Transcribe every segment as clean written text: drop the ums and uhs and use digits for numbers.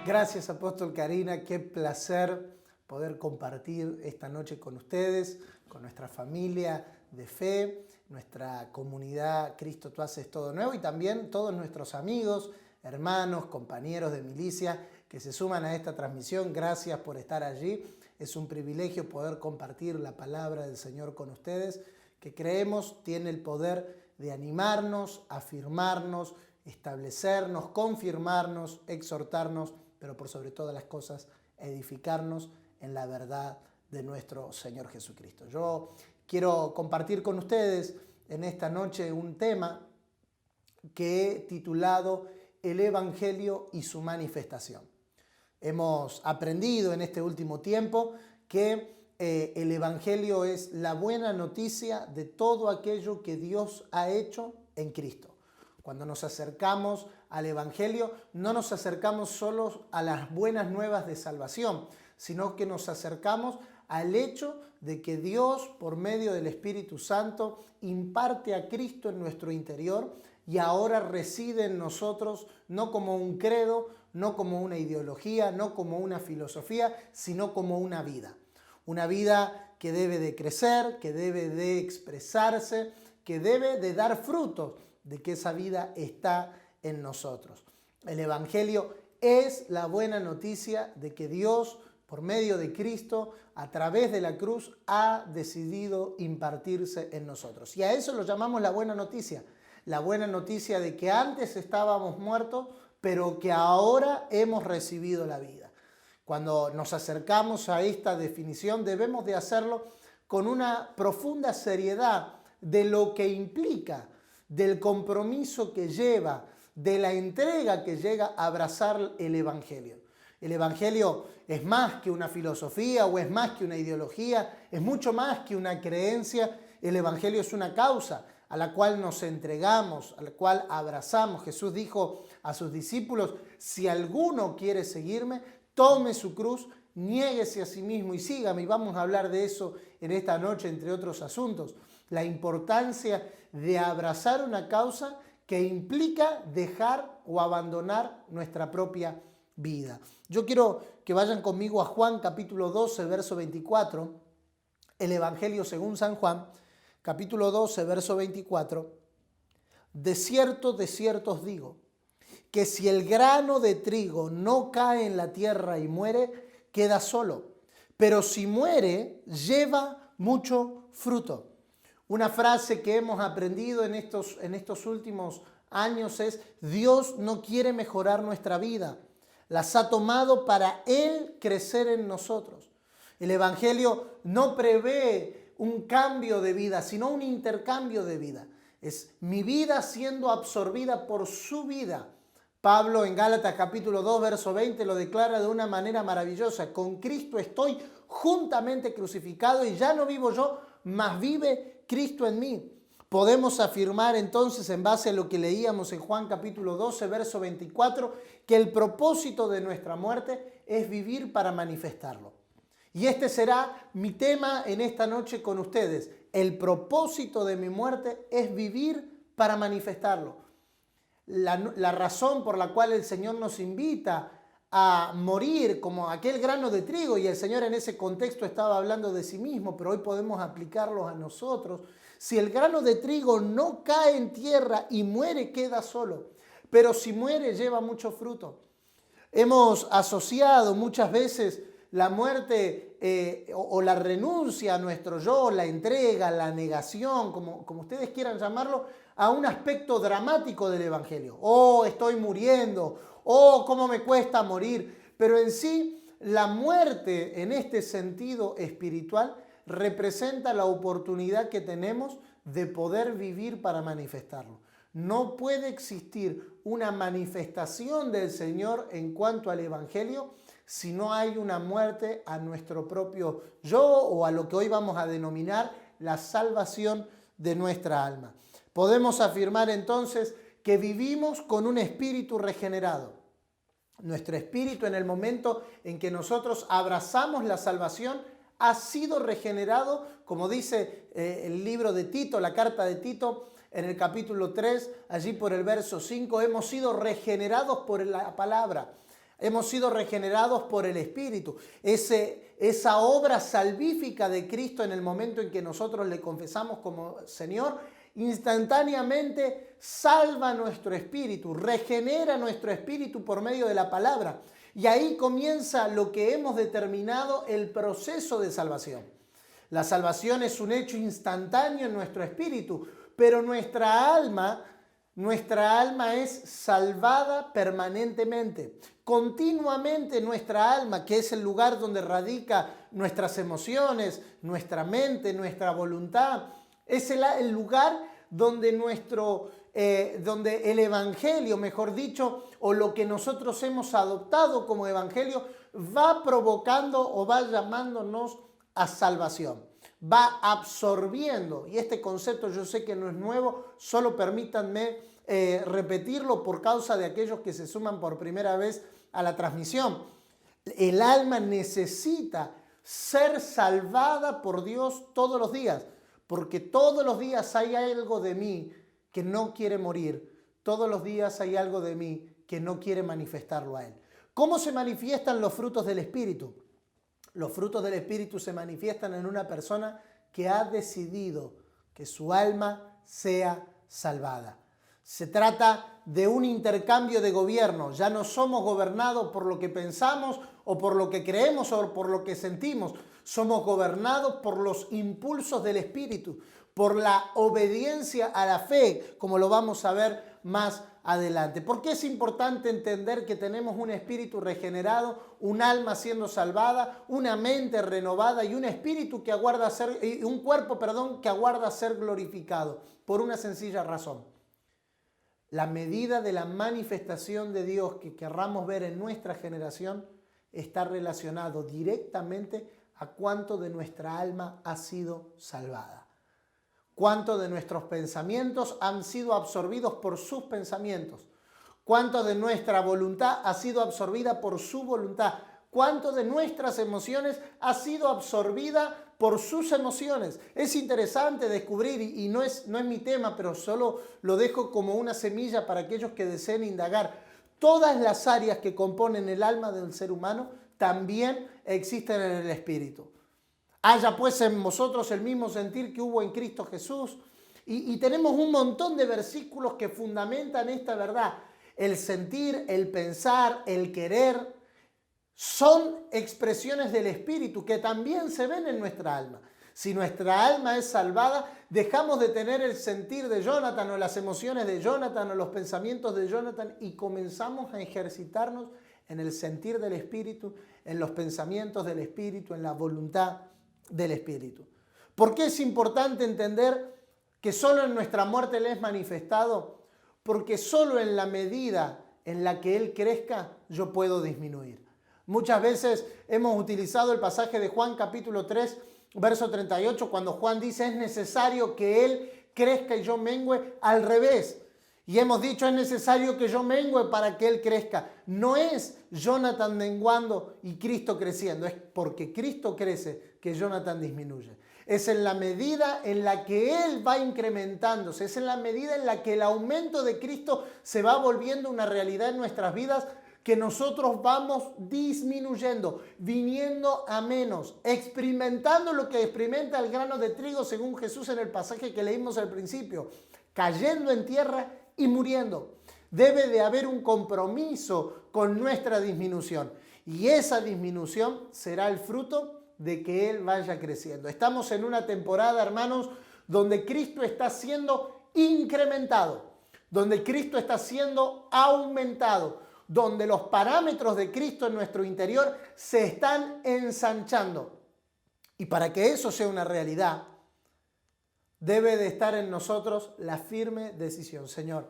Gracias, Apóstol Karina. Qué placer poder compartir esta noche con ustedes, con nuestra familia de fe, nuestra comunidad Cristo Tú Haces Todo Nuevo y también todos nuestros amigos, hermanos, compañeros de milicia que se suman a esta transmisión. Gracias por estar allí. Es un privilegio poder compartir la palabra del Señor con ustedes, que creemos tiene el poder de animarnos, afirmarnos, establecernos, confirmarnos, exhortarnos, pero por sobre todas las cosas, edificarnos en la verdad de nuestro Señor Jesucristo. Yo quiero compartir con ustedes en esta noche un tema que he titulado El Evangelio y su manifestación. Hemos aprendido en este último tiempo que el Evangelio es la buena noticia de todo aquello que Dios ha hecho en Cristo. Cuando nos acercamos al Evangelio, no nos acercamos solo a las buenas nuevas de salvación, sino que nos acercamos al hecho de que Dios, por medio del Espíritu Santo, imparte a Cristo en nuestro interior y ahora reside en nosotros no como un credo, no como una ideología, no como una filosofía, sino como una vida. Una vida que debe de crecer, que debe de expresarse, que debe de dar frutos de que esa vida está en nosotros. El Evangelio es la buena noticia de que Dios, por medio de Cristo, a través de la cruz, ha decidido impartirse en nosotros. Y a eso lo llamamos la buena noticia. La buena noticia de que antes estábamos muertos, pero que ahora hemos recibido la vida. Cuando nos acercamos a esta definición, debemos de hacerlo con una profunda seriedad de lo que implica, del compromiso que lleva, de la entrega que llega a abrazar el Evangelio. El Evangelio es más que una filosofía o es más que una ideología, es mucho más que una creencia. El Evangelio es una causa a la cual nos entregamos, a la cual abrazamos. Jesús dijo a sus discípulos: si alguno quiere seguirme, tome su cruz, niéguese a sí mismo y sígame. Y vamos a hablar de eso en esta noche, entre otros asuntos. La importancia de abrazar una causa que implica dejar o abandonar nuestra propia vida. Yo quiero que vayan conmigo a Juan capítulo 12, verso 24, el Evangelio según San Juan, capítulo 12, verso 24. De cierto os digo, que si el grano de trigo no cae en la tierra y muere, queda solo. Pero si muere, lleva mucho fruto. Una frase que hemos aprendido en estos últimos años es: Dios no quiere mejorar nuestra vida. Las ha tomado para Él crecer en nosotros. El Evangelio no prevé un cambio de vida, sino un intercambio de vida. Es mi vida siendo absorbida por su vida. Pablo en Gálatas capítulo 2, verso 20 lo declara de una manera maravillosa: con Cristo estoy juntamente crucificado y ya no vivo yo, mas vive Cristo en mí. Podemos afirmar entonces, en base a lo que leíamos en Juan capítulo 12, verso 24, que el propósito de nuestra muerte es vivir para manifestarlo. Y este será mi tema en esta noche con ustedes. El propósito de mi muerte es vivir para manifestarlo. La razón por la cual el Señor nos invita a morir como aquel grano de trigo, y el Señor en ese contexto estaba hablando de sí mismo, pero hoy podemos aplicarlo a nosotros. Si el grano de trigo no cae en tierra y muere, queda solo, pero si muere, lleva mucho fruto. Hemos asociado muchas veces la muerte o la renuncia a nuestro yo, la entrega, la negación, como ustedes quieran llamarlo, a un aspecto dramático del Evangelio. Oh, estoy muriendo. Oh, cómo me cuesta morir. Pero en sí, la muerte en este sentido espiritual representa la oportunidad que tenemos de poder vivir para manifestarlo. No puede existir una manifestación del Señor en cuanto al Evangelio si no hay una muerte a nuestro propio yo o a lo que hoy vamos a denominar la salvación de nuestra alma. Podemos afirmar entonces que vivimos con un espíritu regenerado. Nuestro espíritu, en el momento en que nosotros abrazamos la salvación, ha sido regenerado, como dice el libro de Tito, la carta de Tito, en el capítulo 3, allí por el verso 5, hemos sido regenerados por la palabra. Hemos sido regenerados por el Espíritu. Esa obra salvífica de Cristo en el momento en que nosotros le confesamos como Señor, instantáneamente salva nuestro espíritu, regenera nuestro espíritu por medio de la palabra. Y ahí comienza lo que hemos determinado el proceso de salvación. La salvación es un hecho instantáneo en nuestro espíritu, pero nuestra alma es salvada permanentemente. Continuamente nuestra alma, que es el lugar donde radica nuestras emociones, nuestra mente, nuestra voluntad, es el lugar donde donde el evangelio, mejor dicho, o lo que nosotros hemos adoptado como evangelio, va provocando o va llamándonos a salvación. Va absorbiendo, y este concepto yo sé que no es nuevo, solo permítanme repetirlo por causa de aquellos que se suman por primera vez a la transmisión. El alma necesita ser salvada por Dios todos los días, porque todos los días hay algo de mí que no quiere morir, todos los días hay algo de mí que no quiere manifestarlo a Él. ¿Cómo se manifiestan los frutos del Espíritu? Los frutos del Espíritu se manifiestan en una persona que ha decidido que su alma sea salvada. Se trata de un intercambio de gobierno. Ya no somos gobernados por lo que pensamos o por lo que creemos o por lo que sentimos. Somos gobernados por los impulsos del Espíritu, por la obediencia a la fe, como lo vamos a ver más adelante. ¿Por qué es importante entender que tenemos un espíritu regenerado, un alma siendo salvada, una mente renovada y un espíritu que aguarda un cuerpo, que aguarda ser glorificado? Por una sencilla razón. La medida de la manifestación de Dios que querramos ver en nuestra generación está relacionado directamente a cuánto de nuestra alma ha sido salvada. Cuánto de nuestros pensamientos han sido absorbidos por sus pensamientos. Cuánto de nuestra voluntad ha sido absorbida por su voluntad. Cuánto de nuestras emociones ha sido absorbida por sus emociones. Es interesante descubrir, y no es mi tema, pero solo lo dejo como una semilla para aquellos que deseen indagar. Todas las áreas que componen el alma del ser humano también existen en el espíritu. Haya pues en vosotros el mismo sentir que hubo en Cristo Jesús. Y tenemos un montón de versículos que fundamentan esta verdad. El sentir, el pensar, el querer son expresiones del Espíritu que también se ven en nuestra alma. Si nuestra alma es salvada, dejamos de tener el sentir de Jonathan o las emociones de Jonathan o los pensamientos de Jonathan y comenzamos a ejercitarnos en el sentir del Espíritu, en los pensamientos del Espíritu, en la voluntad del Espíritu. ¿Por qué es importante entender que solo en nuestra muerte Él es manifestado? Porque solo en la medida en la que Él crezca, yo puedo disminuir. Muchas veces hemos utilizado el pasaje de Juan capítulo 3, verso 38, cuando Juan dice es necesario que Él crezca y yo mengüe, al revés. Y hemos dicho es necesario que yo mengüe para que Él crezca. No es Jonathan menguando y Cristo creciendo, es porque Cristo crece que Jonathan disminuye. Es en la medida en la que Él va incrementándose, es en la medida en la que el aumento de Cristo se va volviendo una realidad en nuestras vidas que nosotros vamos disminuyendo, viniendo a menos, experimentando lo que experimenta el grano de trigo según Jesús en el pasaje que leímos al principio, cayendo en tierra y muriendo. Debe de haber un compromiso con nuestra disminución y esa disminución será el fruto de que Él vaya creciendo. Estamos en una temporada, hermanos, donde Cristo está siendo incrementado, donde Cristo está siendo aumentado, donde los parámetros de Cristo en nuestro interior se están ensanchando. Y para que eso sea una realidad, debe de estar en nosotros la firme decisión. Señor,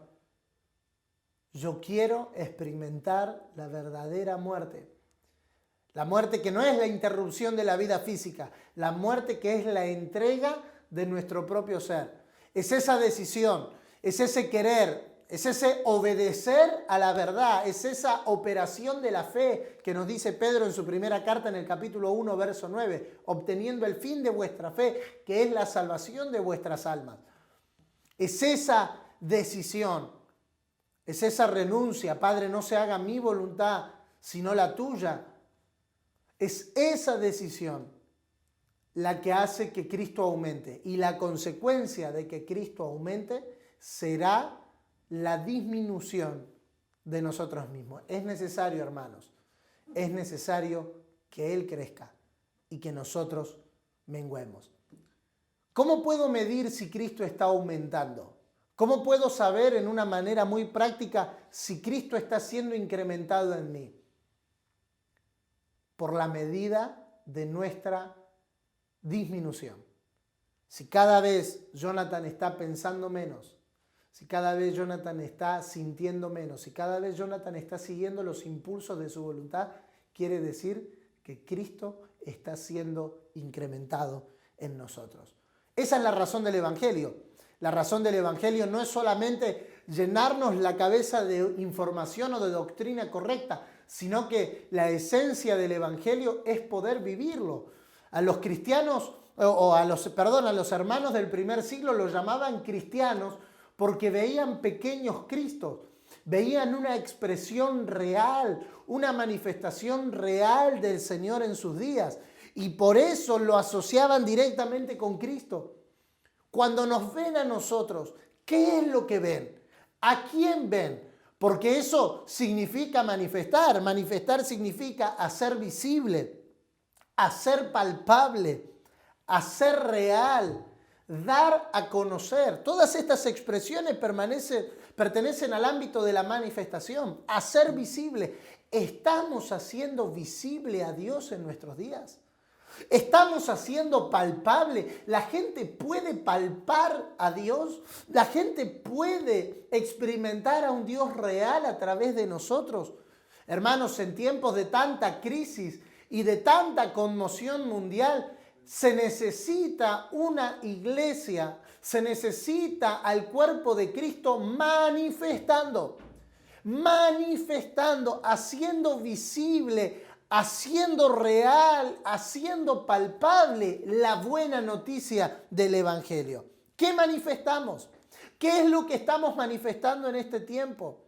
yo quiero experimentar la verdadera muerte. La muerte que no es la interrupción de la vida física, la muerte que es la entrega de nuestro propio ser. Es esa decisión, es ese querer, es ese obedecer a la verdad, es esa operación de la fe que nos dice Pedro en su primera carta en el capítulo 1, verso 9, obteniendo el fin de vuestra fe, que es la salvación de vuestras almas. Es esa decisión, es esa renuncia. Padre, no se haga mi voluntad, sino la tuya. Es esa decisión la que hace que Cristo aumente. Y la consecuencia de que Cristo aumente será la disminución de nosotros mismos. Es necesario, hermanos, es necesario que Él crezca y que nosotros menguemos. ¿Cómo puedo medir si Cristo está aumentando? ¿Cómo puedo saber en una manera muy práctica si Cristo está siendo incrementado en mí? Por la medida de nuestra disminución. Si cada vez Jonathan está pensando menos, si cada vez Jonathan está sintiendo menos, si cada vez Jonathan está siguiendo los impulsos de su voluntad, quiere decir que Cristo está siendo incrementado en nosotros. Esa es la razón del Evangelio. La razón del Evangelio no es solamente llenarnos la cabeza de información o de doctrina correcta, sino que la esencia del Evangelio es poder vivirlo. A los cristianos, a los hermanos del primer siglo los llamaban cristianos porque veían pequeños Cristos, veían una expresión real, una manifestación real del Señor en sus días y por eso lo asociaban directamente con Cristo. Cuando nos ven a nosotros, ¿qué es lo que ven? ¿A quién ven? Porque eso significa manifestar. Manifestar significa hacer visible, hacer palpable, hacer real, dar a conocer. Todas estas expresiones pertenecen al ámbito de la manifestación. Hacer visible. ¿Estamos haciendo visible a Dios en nuestros días? ¿Estamos haciendo palpable? ¿La gente puede palpar a Dios? ¿La gente puede experimentar a un Dios real a través de nosotros? Hermanos, en tiempos de tanta crisis y de tanta conmoción mundial, se necesita una iglesia, se necesita al cuerpo de Cristo manifestando, haciendo visible, haciendo real, haciendo palpable la buena noticia del Evangelio. ¿Qué manifestamos? ¿Qué es lo que estamos manifestando en este tiempo?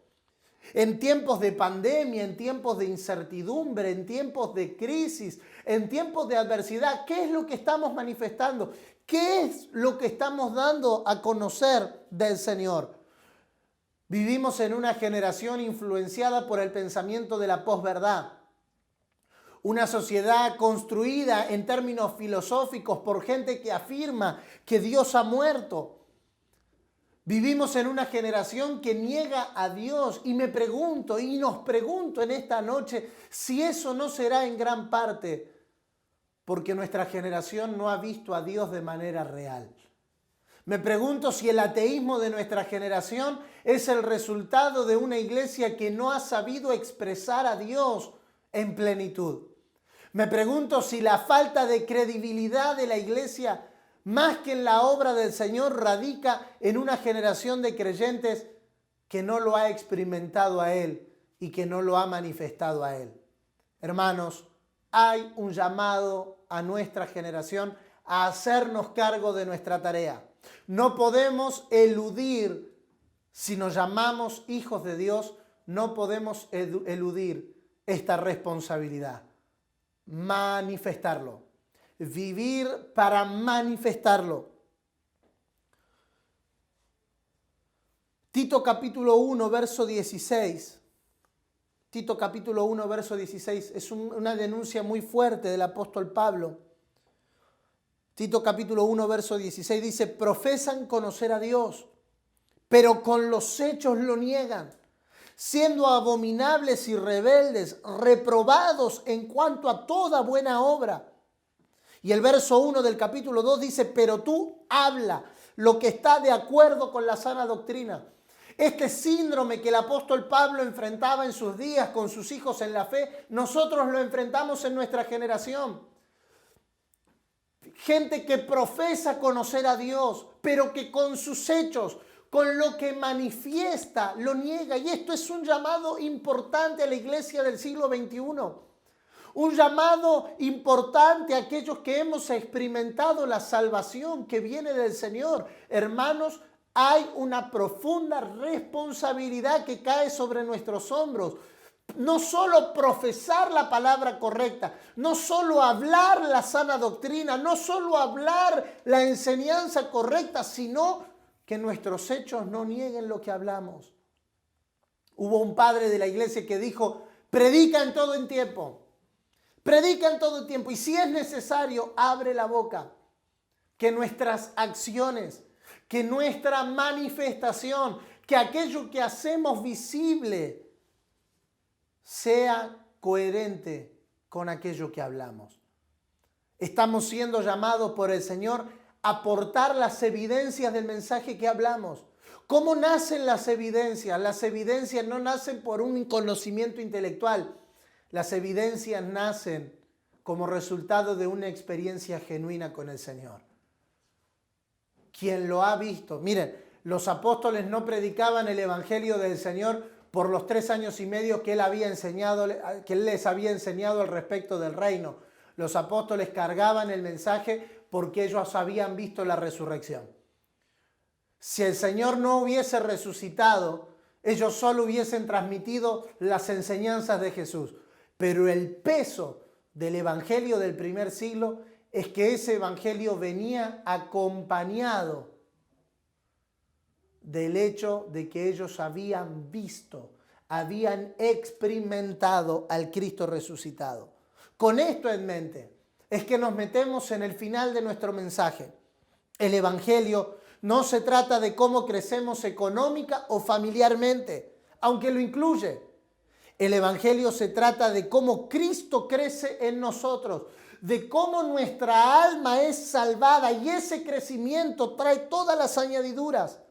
En tiempos de pandemia, en tiempos de incertidumbre, en tiempos de crisis, en tiempos de adversidad, ¿qué es lo que estamos manifestando? ¿Qué es lo que estamos dando a conocer del Señor? Vivimos en una generación influenciada por el pensamiento de la posverdad. Una sociedad construida en términos filosóficos por gente que afirma que Dios ha muerto. Vivimos en una generación que niega a Dios y me pregunto y nos pregunto en esta noche si eso no será en gran parte porque nuestra generación no ha visto a Dios de manera real. Me pregunto si el ateísmo de nuestra generación es el resultado de una iglesia que no ha sabido expresar a Dios en plenitud. Me pregunto si la falta de credibilidad de la iglesia, más que en la obra del Señor, radica en una generación de creyentes que no lo ha experimentado a Él y que no lo ha manifestado a Él. Hermanos, hay un llamado a nuestra generación a hacernos cargo de nuestra tarea. No podemos eludir, si nos llamamos hijos de Dios, no podemos eludir esta responsabilidad. Manifestarlo. Vivir para manifestarlo. Tito capítulo 1, verso 16. Tito capítulo 1, verso 16. Es una denuncia muy fuerte del apóstol Pablo. Tito capítulo 1, verso 16 dice: profesan conocer a Dios, pero con los hechos lo niegan, siendo abominables y rebeldes, reprobados en cuanto a toda buena obra. Y el verso 1 del capítulo 2 dice: pero tú habla lo que está de acuerdo con la sana doctrina. Este síndrome que el apóstol Pablo enfrentaba en sus días con sus hijos en la fe, nosotros lo enfrentamos en nuestra generación. Gente que profesa conocer a Dios, pero que con sus hechos, con lo que manifiesta, lo niega. Y esto es un llamado importante a la iglesia del siglo XXI. Un llamado importante a aquellos que hemos experimentado la salvación que viene del Señor. Hermanos, hay una profunda responsabilidad que cae sobre nuestros hombros. No solo profesar la palabra correcta, no solo hablar la sana doctrina, no solo hablar la enseñanza correcta, sino que nuestros hechos no nieguen lo que hablamos. Hubo un padre de la iglesia que dijo, predica en todo el tiempo, predica en todo el tiempo y si es necesario, abre la boca. Que nuestras acciones, que nuestra manifestación, que aquello que hacemos visible sea coherente con aquello que hablamos. Estamos siendo llamados por el Señor a aportar las evidencias del mensaje que hablamos. ¿Cómo nacen las evidencias? Las evidencias no nacen por un conocimiento intelectual. Las evidencias nacen como resultado de una experiencia genuina con el Señor. Quien lo ha visto. Miren, los apóstoles no predicaban el evangelio del Señor por los 3 años y medio que Él les había enseñado al respecto del reino. Los apóstoles cargaban el mensaje porque ellos habían visto la resurrección. Si el Señor no hubiese resucitado, ellos solo hubiesen transmitido las enseñanzas de Jesús. Pero el peso del evangelio del primer siglo es que ese evangelio venía acompañado del hecho de que ellos habían visto, habían experimentado al Cristo resucitado. Con esto en mente es que nos metemos en el final de nuestro mensaje. El evangelio no se trata de cómo crecemos económica o familiarmente, aunque lo incluye. El evangelio se trata de cómo Cristo crece en nosotros, de cómo nuestra alma es salvada y ese crecimiento trae todas las añadiduras.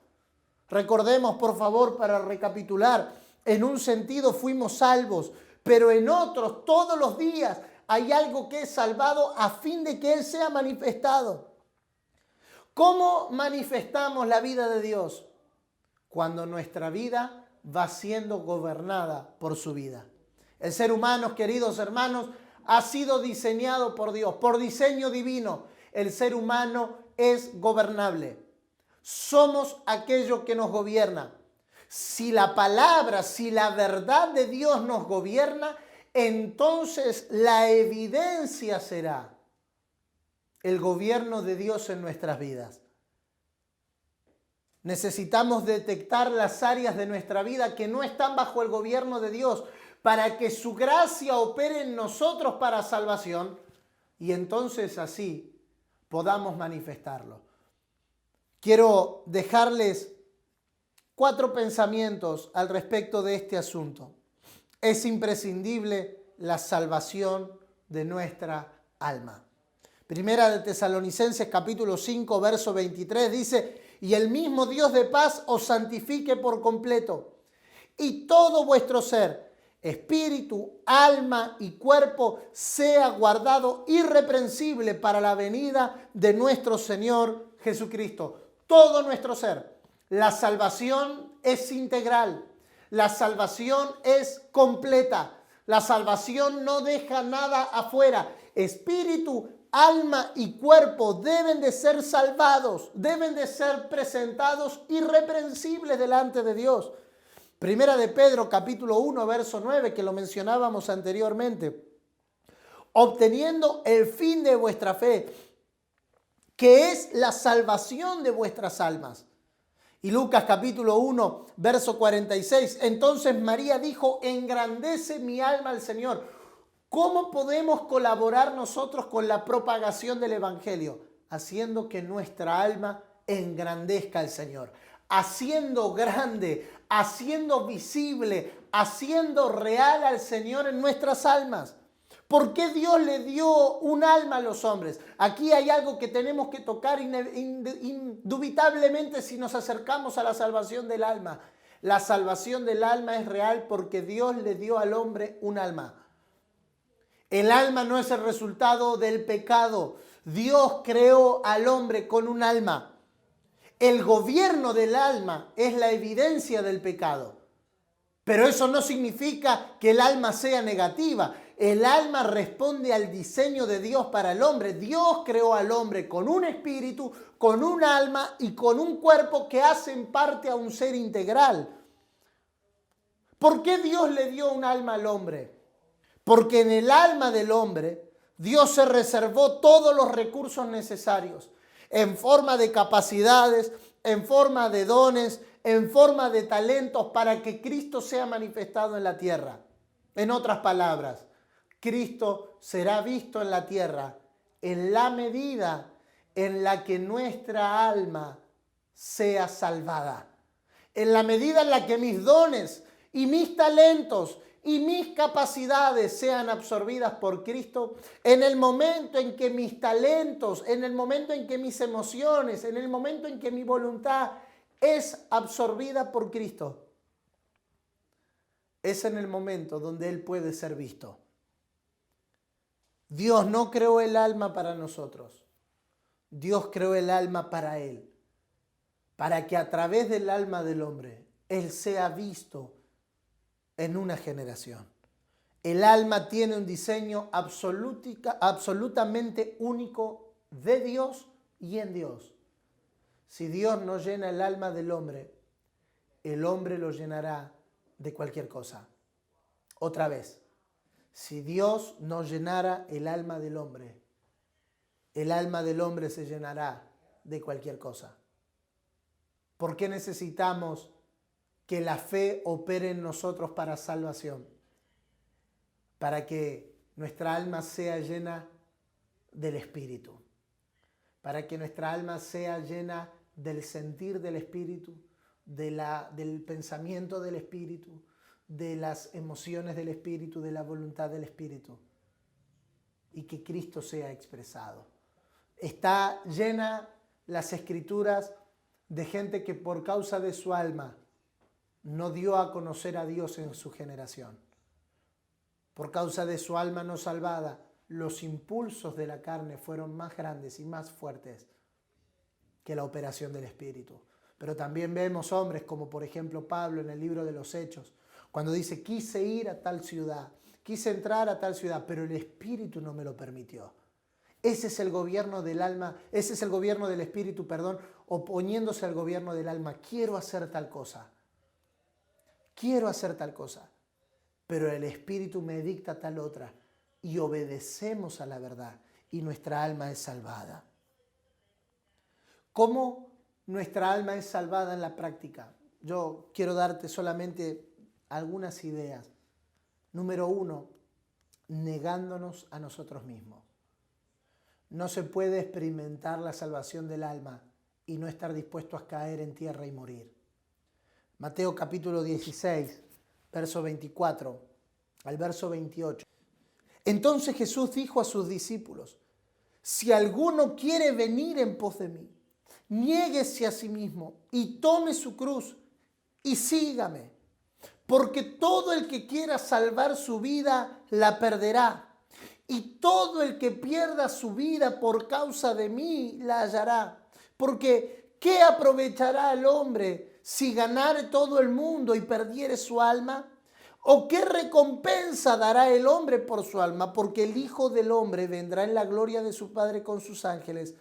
Recordemos, por favor, para recapitular, en un sentido fuimos salvos, pero en otros, todos los días, hay algo que es salvado a fin de que Él sea manifestado. ¿Cómo manifestamos la vida de Dios? Cuando nuestra vida va siendo gobernada por su vida. El ser humano, queridos hermanos, ha sido diseñado por Dios, por diseño divino. El ser humano es gobernable. Somos aquello que nos gobierna. Si la palabra, si la verdad de Dios nos gobierna, entonces la evidencia será el gobierno de Dios en nuestras vidas. Necesitamos detectar las áreas de nuestra vida que no están bajo el gobierno de Dios para que su gracia opere en nosotros para salvación y entonces así podamos manifestarlo. Quiero dejarles 4 pensamientos al respecto de este asunto. Es imprescindible la salvación de nuestra alma. Primera de Tesalonicenses capítulo 5, verso 23 dice, y el mismo Dios de paz os santifique por completo, y todo vuestro ser, espíritu, alma y cuerpo, sea guardado irreprensible para la venida de nuestro Señor Jesucristo. Todo nuestro ser. La salvación es integral. La salvación es completa. La salvación no deja nada afuera. Espíritu, alma y cuerpo deben de ser salvados, deben de ser presentados irreprensibles delante de Dios. Primera de Pedro, capítulo 1, verso 9, que lo mencionábamos anteriormente. Obteniendo el fin de vuestra fe, que es la salvación de vuestras almas. Y Lucas capítulo 1, verso 46. Entonces María dijo, engrandece mi alma al Señor. ¿Cómo podemos colaborar nosotros con la propagación del evangelio? Haciendo que nuestra alma engrandezca al Señor. Haciendo grande, haciendo visible, haciendo real al Señor en nuestras almas. ¿Por qué Dios le dio un alma a los hombres? Aquí hay algo que tenemos que tocar indubitablemente si nos acercamos a la salvación del alma. La salvación del alma es real porque Dios le dio al hombre un alma. El alma no es el resultado del pecado. Dios creó al hombre con un alma. El gobierno del alma es la evidencia del pecado. Pero eso no significa que el alma sea negativa. El alma responde al diseño de Dios para el hombre. Dios creó al hombre con un espíritu, con un alma y con un cuerpo que hacen parte a un ser integral. ¿Por qué Dios le dio un alma al hombre? Porque en el alma del hombre Dios se reservó todos los recursos necesarios en forma de capacidades, en forma de dones, en forma de talentos para que Cristo sea manifestado en la tierra. En otras palabras, Cristo será visto en la tierra en la medida en la que nuestra alma sea salvada. En la medida en la que mis dones y mis talentos y mis capacidades sean absorbidas por Cristo, en el momento en que mis talentos, en el momento en que mis emociones, en el momento en que mi voluntad es absorbida por Cristo, es en el momento donde Él puede ser visto. Dios no creó el alma para nosotros. Dios creó el alma para Él, para que a través del alma del hombre Él sea visto en una generación. El alma tiene un diseño absolutamente único de Dios y en Dios. Si Dios no llena el alma del hombre, el hombre lo llenará de cualquier cosa. Otra vez, si Dios no llenara el alma del hombre se llenará de cualquier cosa. ¿Por qué necesitamos que la fe opere en nosotros para salvación? Para que nuestra alma sea llena del Espíritu. Para que nuestra alma sea llena del sentir del Espíritu, del pensamiento del Espíritu, de las emociones del Espíritu, de la voluntad del Espíritu. Y que Cristo sea expresado. Está llena las Escrituras de gente que por causa de su alma no dio a conocer a Dios en su generación. Por causa de su alma no salvada, los impulsos de la carne fueron más grandes y más fuertes que la operación del Espíritu. Pero también vemos hombres como por ejemplo Pablo en el libro de los Hechos, cuando dice, quise ir a tal ciudad, quise entrar a tal ciudad, pero el Espíritu no me lo permitió. Ese es el gobierno del alma, ese es el gobierno del Espíritu, oponiéndose al gobierno del alma. Quiero hacer tal cosa. Quiero hacer tal cosa, pero el Espíritu me dicta tal otra y obedecemos a la verdad y nuestra alma es salvada. ¿Cómo nuestra alma es salvada en la práctica? Yo quiero darte solamente algunas ideas. Número 1, negándonos a nosotros mismos. No se puede experimentar la salvación del alma y no estar dispuesto a caer en tierra y morir. Mateo capítulo 16, verso 24 al verso 28. Entonces Jesús dijo a sus discípulos, si alguno quiere venir en pos de mí, niéguese a sí mismo y tome su cruz y sígame. Porque todo el que quiera salvar su vida la perderá. Y todo el que pierda su vida por causa de mí la hallará. Porque ¿qué aprovechará el hombre si ganare todo el mundo y perdiere su alma? ¿O qué recompensa dará el hombre por su alma? Porque el Hijo del Hombre vendrá en la gloria de su Padre con sus ángeles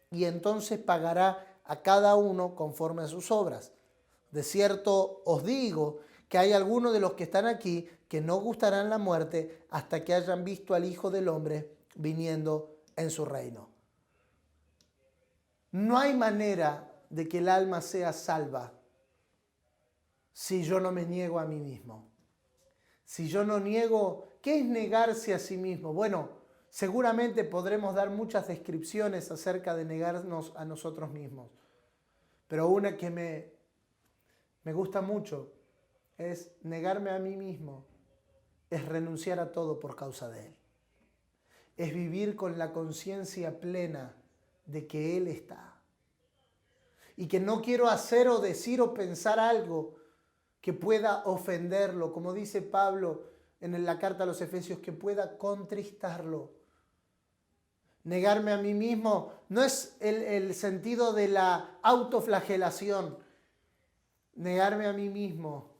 y entonces pagará a cada uno conforme a sus obras. De cierto os digo que hay algunos de los que están aquí que no gustarán la muerte hasta que hayan visto al Hijo del Hombre viniendo en su reino. No hay manera de que el alma sea salva si yo no me niego a mí mismo. Si yo no niego, ¿qué es negarse a sí mismo? Bueno, seguramente podremos dar muchas descripciones acerca de negarnos a nosotros mismos. Pero una que me gusta mucho es negarme a mí mismo, es renunciar a todo por causa de Él. Es vivir con la conciencia plena de que Él está. Y que no quiero hacer o decir o pensar algo que pueda ofenderlo, como dice Pablo en la carta a los Efesios, que pueda contristarlo. Negarme a mí mismo no es el sentido de la autoflagelación. Negarme a mí mismo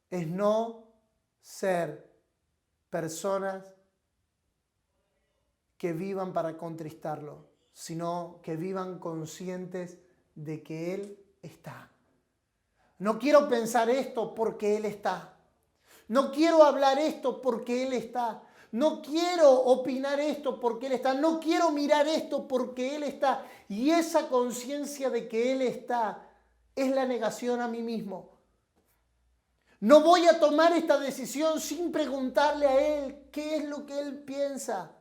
es no ser personas que vivan para contristarlo, sino que vivan conscientes de que Él está. No quiero pensar esto porque Él está. No quiero hablar esto porque Él está. No quiero opinar esto porque Él está. No quiero mirar esto porque Él está. Y esa conciencia de que Él está es la negación a mí mismo. No voy a tomar esta decisión sin preguntarle a Él qué es lo que Él piensa.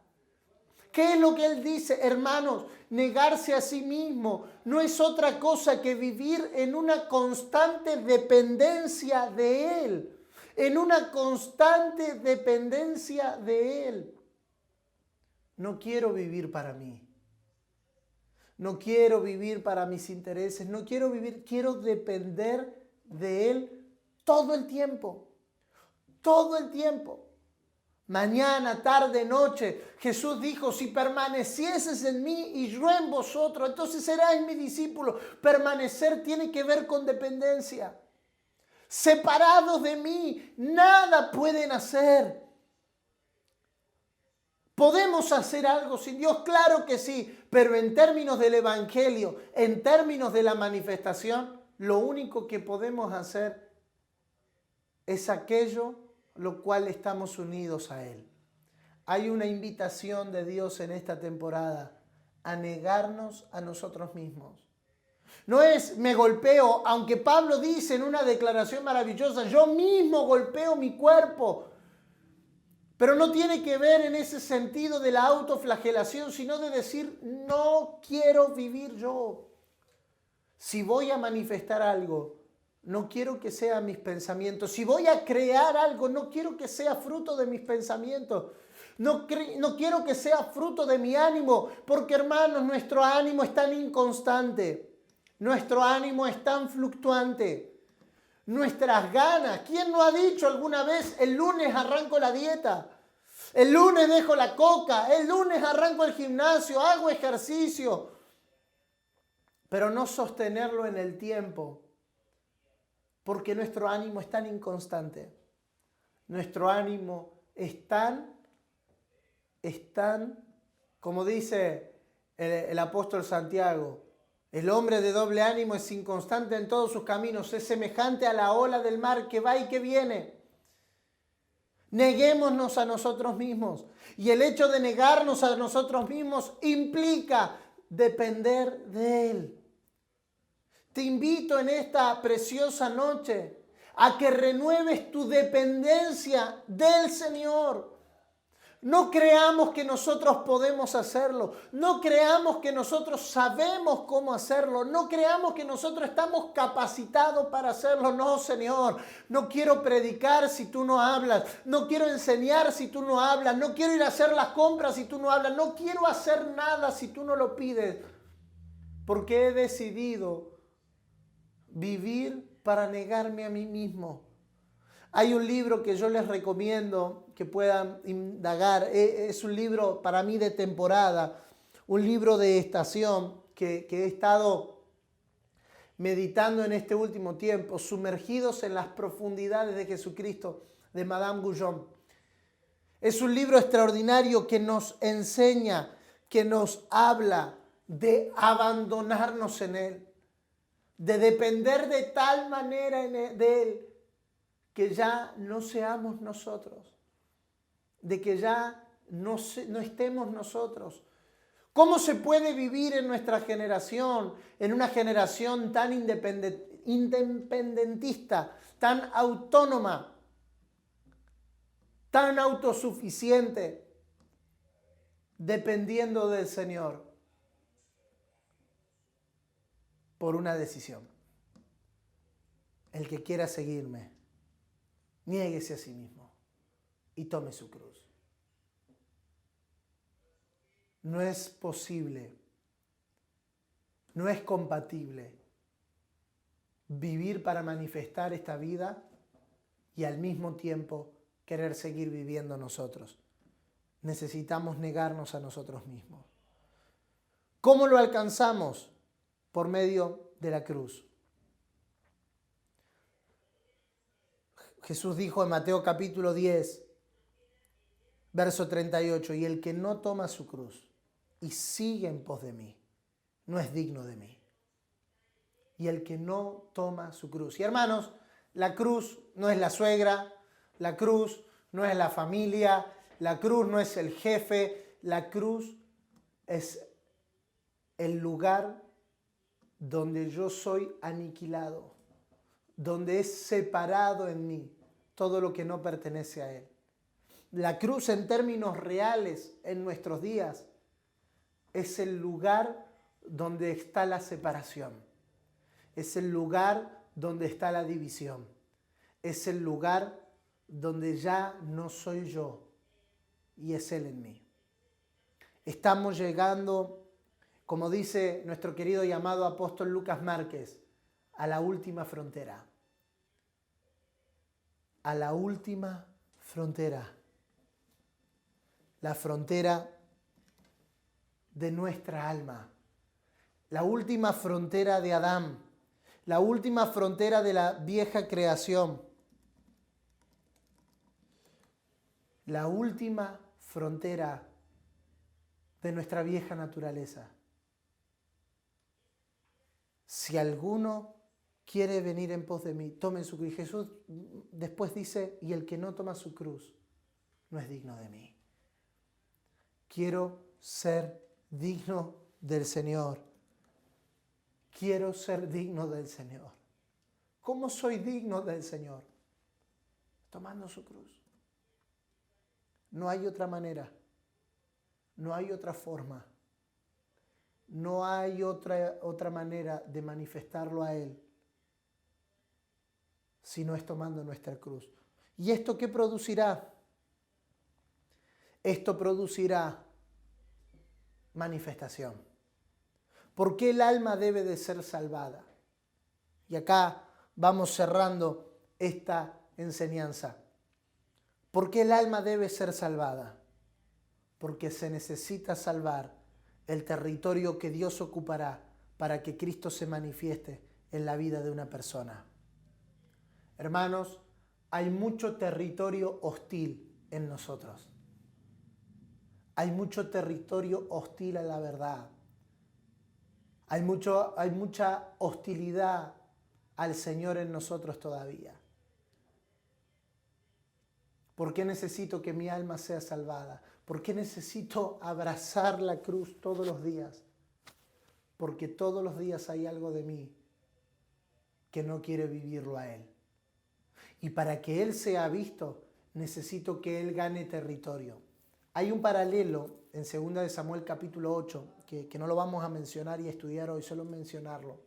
¿Qué es lo que Él dice? Hermanos, negarse a sí mismo no es otra cosa que vivir en una constante dependencia de Él. En una constante dependencia de Él. No quiero vivir para mí. No quiero vivir para mis intereses. No quiero vivir, quiero depender de Él todo el tiempo. Todo el tiempo. Mañana, tarde, noche, Jesús dijo, si permanecieses en mí y yo en vosotros, entonces serás mi discípulo. Permanecer tiene que ver con dependencia. Separados de mí, nada pueden hacer. ¿Podemos hacer algo sin Dios? Claro que sí, pero en términos del Evangelio, en términos de la manifestación, lo único que podemos hacer es aquello lo cual estamos unidos a Él. Hay una invitación de Dios en esta temporada a negarnos a nosotros mismos. No es me golpeo, aunque Pablo dice en una declaración maravillosa, yo mismo golpeo mi cuerpo. Pero no tiene que ver en ese sentido de la autoflagelación, sino de decir, no quiero vivir yo. Si voy a manifestar algo, no quiero que sean mis pensamientos. Si voy a crear algo, no quiero que sea fruto de mis pensamientos. No quiero que sea fruto de mi ánimo, porque hermanos, nuestro ánimo es tan inconstante. Nuestro ánimo es tan fluctuante. Nuestras ganas. ¿Quién no ha dicho alguna vez, el lunes arranco la dieta? El lunes dejo la coca. El lunes arranco el gimnasio, hago ejercicio. Pero no sostenerlo en el tiempo. Porque nuestro ánimo es tan inconstante. Nuestro ánimo es tan, como dice el apóstol Santiago, el hombre de doble ánimo es inconstante en todos sus caminos, es semejante a la ola del mar que va y que viene. Neguémonos a nosotros mismos. Y el hecho de negarnos a nosotros mismos implica depender de Él. Te invito en esta preciosa noche a que renueves tu dependencia del Señor. No creamos que nosotros podemos hacerlo. No creamos que nosotros sabemos cómo hacerlo. No creamos que nosotros estamos capacitados para hacerlo. No, Señor. No quiero predicar si tú no hablas. No quiero enseñar si tú no hablas. No quiero ir a hacer las compras si tú no hablas. No quiero hacer nada si tú no lo pides. Porque he decidido vivir para negarme a mí mismo. Hay un libro que yo les recomiendo que puedan indagar. Es un libro para mí de temporada, un libro de estación que he estado meditando en este último tiempo, Sumergidos en las profundidades de Jesucristo, de Madame Guyon. Es un libro extraordinario que nos enseña, que nos habla de abandonarnos en Él, de depender de tal manera de Él que ya no seamos nosotros, de que ya no estemos nosotros. ¿Cómo se puede vivir en nuestra generación, en una generación tan independentista, tan autónoma, tan autosuficiente, dependiendo del Señor por una decisión? El que quiera seguirme, niéguese a sí mismo y tome su cruz. No es posible, no es compatible vivir para manifestar esta vida y al mismo tiempo querer seguir viviendo nosotros. Necesitamos negarnos a nosotros mismos. ¿Cómo lo alcanzamos? Por medio de la cruz. Jesús dijo en Mateo capítulo 10, Verso 38, y el que no toma su cruz y sigue en pos de mí, no es digno de mí. Y el que no toma su cruz. Y hermanos, la cruz no es la suegra, la cruz no es la familia, la cruz no es el jefe, la cruz es el lugar donde yo soy aniquilado, donde es separado en mí todo lo que no pertenece a Él. La cruz en términos reales en nuestros días es el lugar donde está la separación, es el lugar donde está la división, es el lugar donde ya no soy yo y es Él en mí. Estamos llegando, como dice nuestro querido y amado apóstol Lucas Márquez, a la última frontera. A la última frontera. La frontera de nuestra alma. La última frontera de Adán. La última frontera de la vieja creación. La última frontera de nuestra vieja naturaleza. Si alguno quiere venir en pos de mí, tome su cruz. Jesús después dice, y el que no toma su cruz no es digno de mí. Quiero ser digno del Señor. Quiero ser digno del Señor. ¿Cómo soy digno del Señor? Tomando su cruz. No hay otra manera. No hay otra forma. No hay otra manera de manifestarlo a Él si no es tomando nuestra cruz. ¿Y esto qué producirá? Esto producirá manifestación. ¿Por qué el alma debe de ser salvada? Y acá vamos cerrando esta enseñanza. ¿Por qué el alma debe ser salvada? Porque se necesita salvar el territorio que Dios ocupará para que Cristo se manifieste en la vida de una persona. Hermanos, hay mucho territorio hostil en nosotros. Hay mucho territorio hostil a la verdad. Hay mucha hostilidad al Señor en nosotros todavía. ¿Por qué necesito que mi alma sea salvada? ¿Por qué necesito abrazar la cruz todos los días? Porque todos los días hay algo de mí que no quiere vivirlo a Él. Y para que Él sea visto, necesito que Él gane territorio. Hay un paralelo en 2 de Samuel capítulo 8, que no lo vamos a mencionar y estudiar hoy, solo mencionarlo,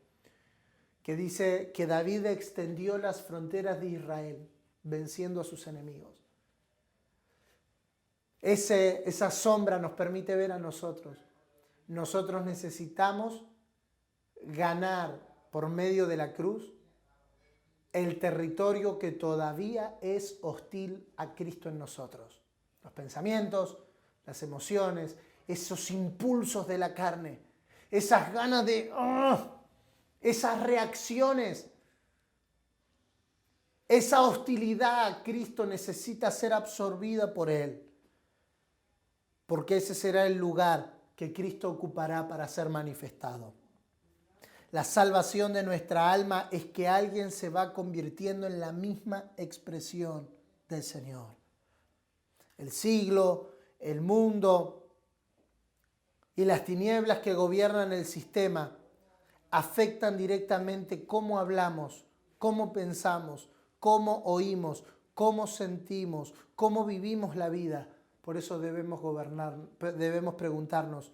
que dice que David extendió las fronteras de Israel, venciendo a sus enemigos. Esa sombra nos permite ver a nosotros. Nosotros necesitamos ganar por medio de la cruz el territorio que todavía es hostil a Cristo en nosotros. Los pensamientos, las emociones, esos impulsos de la carne, esas ganas de... esas reacciones, esa hostilidad a Cristo necesita ser absorbida por Él. Porque ese será el lugar que Cristo ocupará para ser manifestado. La salvación de nuestra alma es que alguien se va convirtiendo en la misma expresión del Señor. El siglo, el mundo y las tinieblas que gobiernan el sistema afectan directamente cómo hablamos, cómo pensamos, cómo oímos, cómo sentimos, cómo vivimos la vida. Por eso debemos preguntarnos,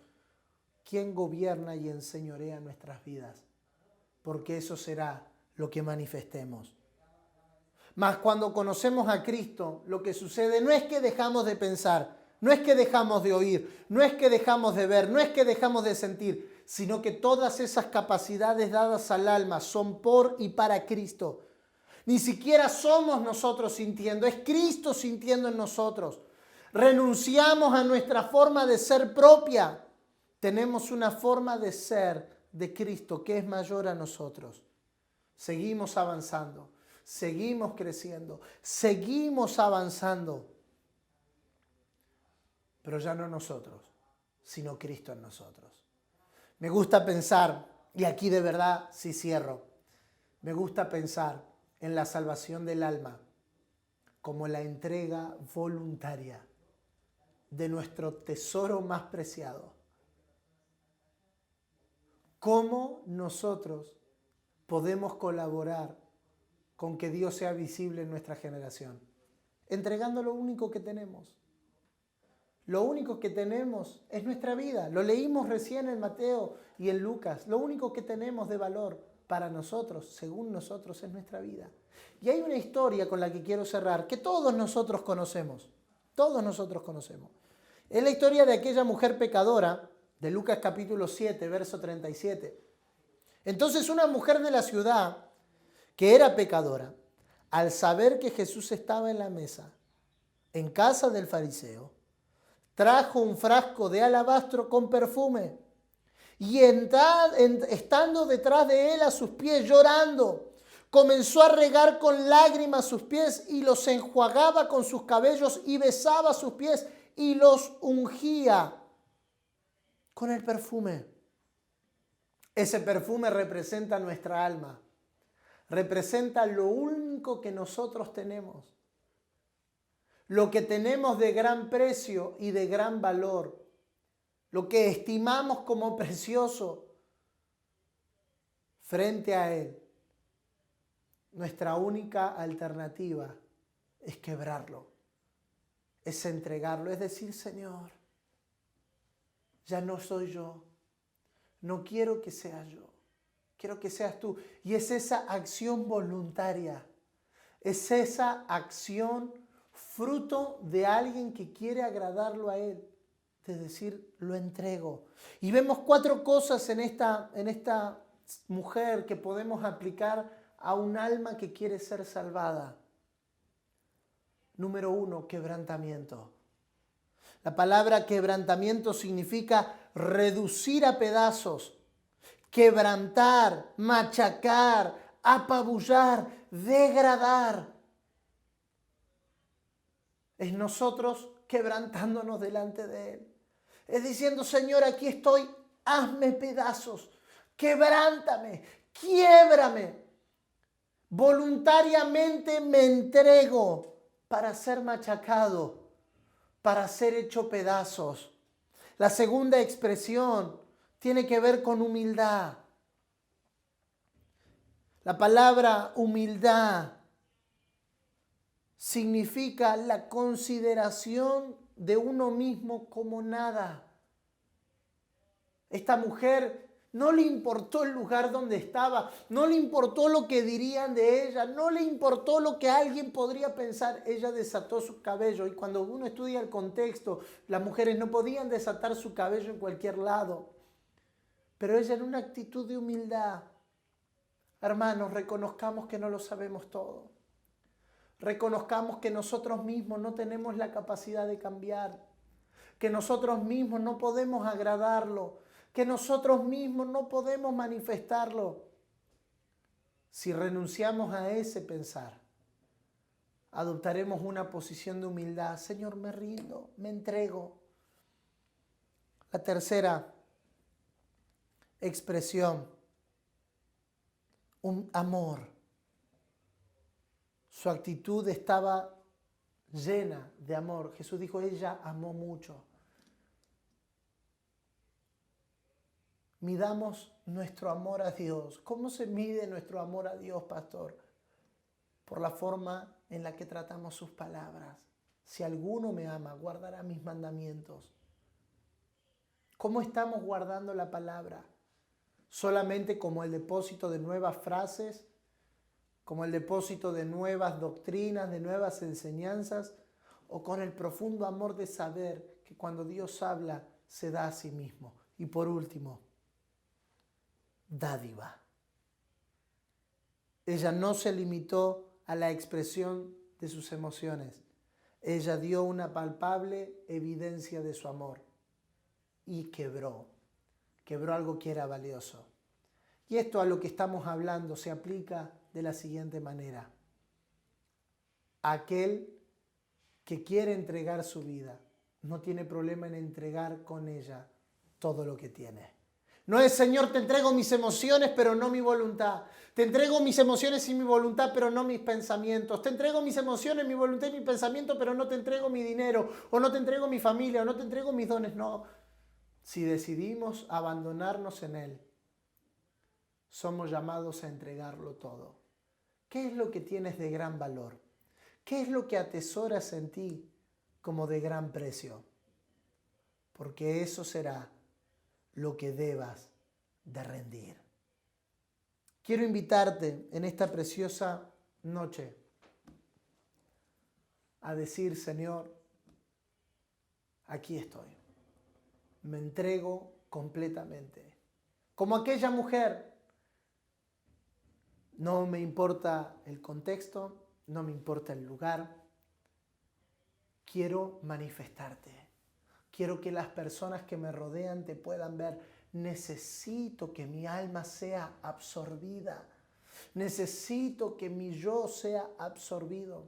¿quién gobierna y enseñorea nuestras vidas? Porque eso será lo que manifestemos. Mas cuando conocemos a Cristo, lo que sucede no es que dejamos de pensar, no es que dejamos de oír, no es que dejamos de ver, no es que dejamos de sentir, sino que todas esas capacidades dadas al alma son por y para Cristo. Ni siquiera somos nosotros sintiendo, es Cristo sintiendo en nosotros. Renunciamos a nuestra forma de ser propia. Tenemos una forma de ser de Cristo que es mayor a nosotros. Seguimos avanzando, seguimos creciendo, seguimos avanzando. pero ya no nosotros, sino Cristo en nosotros. Me gusta pensar, y aquí de verdad sí cierro, me gusta pensar en la salvación del alma como la entrega voluntaria de nuestro tesoro más preciado. ¿Cómo nosotros podemos colaborar con que Dios sea visible en nuestra generación? Entregando lo único que tenemos. Lo único que tenemos es nuestra vida. Lo leímos recién en Mateo y en Lucas. Lo único que tenemos de valor para nosotros, según nosotros, es nuestra vida. Y hay una historia con la que quiero cerrar, que todos nosotros conocemos. Todos nosotros conocemos. Es la historia de aquella mujer pecadora, de Lucas capítulo 7, verso 37. Entonces una mujer de la ciudad, que era pecadora, al saber que Jesús estaba en la mesa, en casa del fariseo, trajo un frasco de alabastro con perfume y estando detrás de él a sus pies llorando, comenzó a regar con lágrimas sus pies y los enjuagaba con sus cabellos y besaba sus pies y los ungía con el perfume. Ese perfume representa nuestra alma, representa lo único que nosotros tenemos. Lo que tenemos de gran precio y de gran valor, lo que estimamos como precioso frente a Él, nuestra única alternativa es quebrarlo, es entregarlo, es decir, Señor, ya no soy yo, no quiero que seas yo, quiero que seas tú. Y es esa acción voluntaria, es esa acción fruto de alguien que quiere agradarlo a Él, de decir, lo entrego. Y vemos 4 cosas en esta mujer que podemos aplicar a un alma que quiere ser salvada. Número 1, quebrantamiento. La palabra quebrantamiento significa reducir a pedazos, quebrantar, machacar, apabullar, degradar. Es nosotros quebrantándonos delante de Él. Es diciendo, Señor, aquí estoy, hazme pedazos, quebrántame, quiébrame. Voluntariamente me entrego para ser machacado, para ser hecho pedazos. La segunda expresión tiene que ver con humildad. La palabra humildad significa la consideración de uno mismo como nada. Esta mujer no le importó el lugar donde estaba, no le importó lo que dirían de ella, no le importó lo que alguien podría pensar. Ella desató su cabello, y cuando uno estudia el contexto, las mujeres no podían desatar su cabello en cualquier lado. Pero ella en una actitud de humildad, hermanos, reconozcamos que no lo sabemos todo. Reconozcamos que nosotros mismos no tenemos la capacidad de cambiar, que nosotros mismos no podemos agradarlo, que nosotros mismos no podemos manifestarlo. Si renunciamos a ese pensar, adoptaremos una posición de humildad. Señor, me rindo, me entrego. La tercera expresión, un amor. Su actitud estaba llena de amor. Jesús dijo, ella amó mucho. Midamos nuestro amor a Dios. ¿Cómo se mide nuestro amor a Dios, pastor? Por la forma en la que tratamos sus palabras. Si alguno me ama, guardará mis mandamientos. ¿Cómo estamos guardando la palabra? ¿Solamente como el depósito de nuevas frases? ¿Como el depósito de nuevas doctrinas, de nuevas enseñanzas? ¿O con el profundo amor de saber que cuando Dios habla, se da a sí mismo? Y por último, dádiva. Ella no se limitó a la expresión de sus emociones. Ella dio una palpable evidencia de su amor y quebró algo que era valioso. Y esto a lo que estamos hablando se aplica de la siguiente manera. Aquel que quiere entregar su vida no tiene problema en entregar con ella todo lo que tiene. No es, Señor, te entrego mis emociones, pero no mi voluntad. Te entrego mis emociones y mi voluntad, pero no mis pensamientos. Te entrego mis emociones, mi voluntad y mi pensamiento, pero no te entrego mi dinero, o no te entrego mi familia, o no te entrego mis dones. No. Si decidimos abandonarnos en Él, somos llamados a entregarlo todo. ¿Qué es lo que tienes de gran valor? ¿Qué es lo que atesoras en ti como de gran precio? Porque eso será lo que debas de rendir. Quiero invitarte en esta preciosa noche a decir, Señor, aquí estoy. Me entrego completamente. Como aquella mujer, no me importa el contexto, no me importa el lugar. Quiero manifestarte. Quiero que las personas que me rodean te puedan ver. Necesito que mi alma sea absorbida. Necesito que mi yo sea absorbido.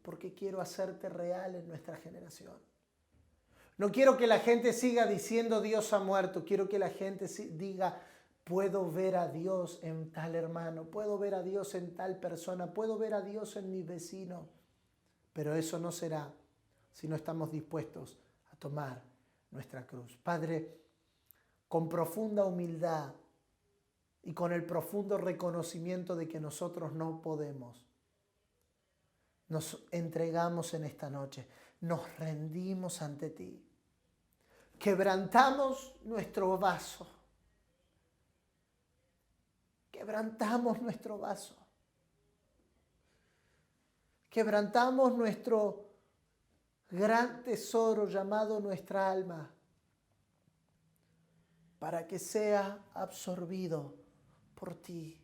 Porque quiero hacerte real en nuestra generación. No quiero que la gente siga diciendo Dios ha muerto. Quiero que la gente diga puedo ver a Dios en tal hermano. Puedo ver a Dios en tal persona. Puedo ver a Dios en mi vecino. Pero eso no será si no estamos dispuestos a tomar nuestra cruz. Padre, con profunda humildad y con el profundo reconocimiento de que nosotros no podemos, nos entregamos en esta noche, nos rendimos ante ti, quebrantamos nuestro vaso, quebrantamos nuestro vaso, quebrantamos nuestro gran tesoro llamado nuestra alma, para que sea absorbido por ti.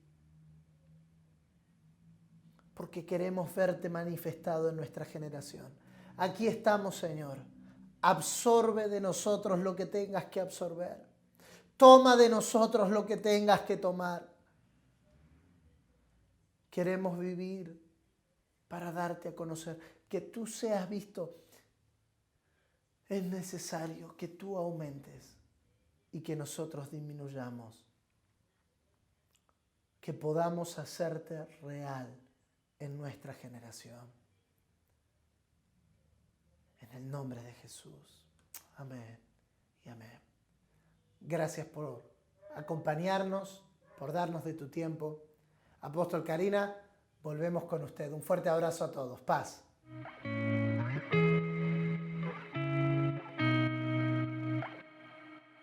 Porque queremos verte manifestado en nuestra generación. Aquí estamos, Señor. Absorbe de nosotros lo que tengas que absorber. Toma de nosotros lo que tengas que tomar. Queremos vivir para darte a conocer. Que tú seas visto. Es necesario que tú aumentes y que nosotros disminuyamos. Que podamos hacerte real en nuestra generación. En el nombre de Jesús. Amén y amén. Gracias por acompañarnos, por darnos de tu tiempo. Apóstol Karina, volvemos con usted. Un fuerte abrazo a todos. Paz.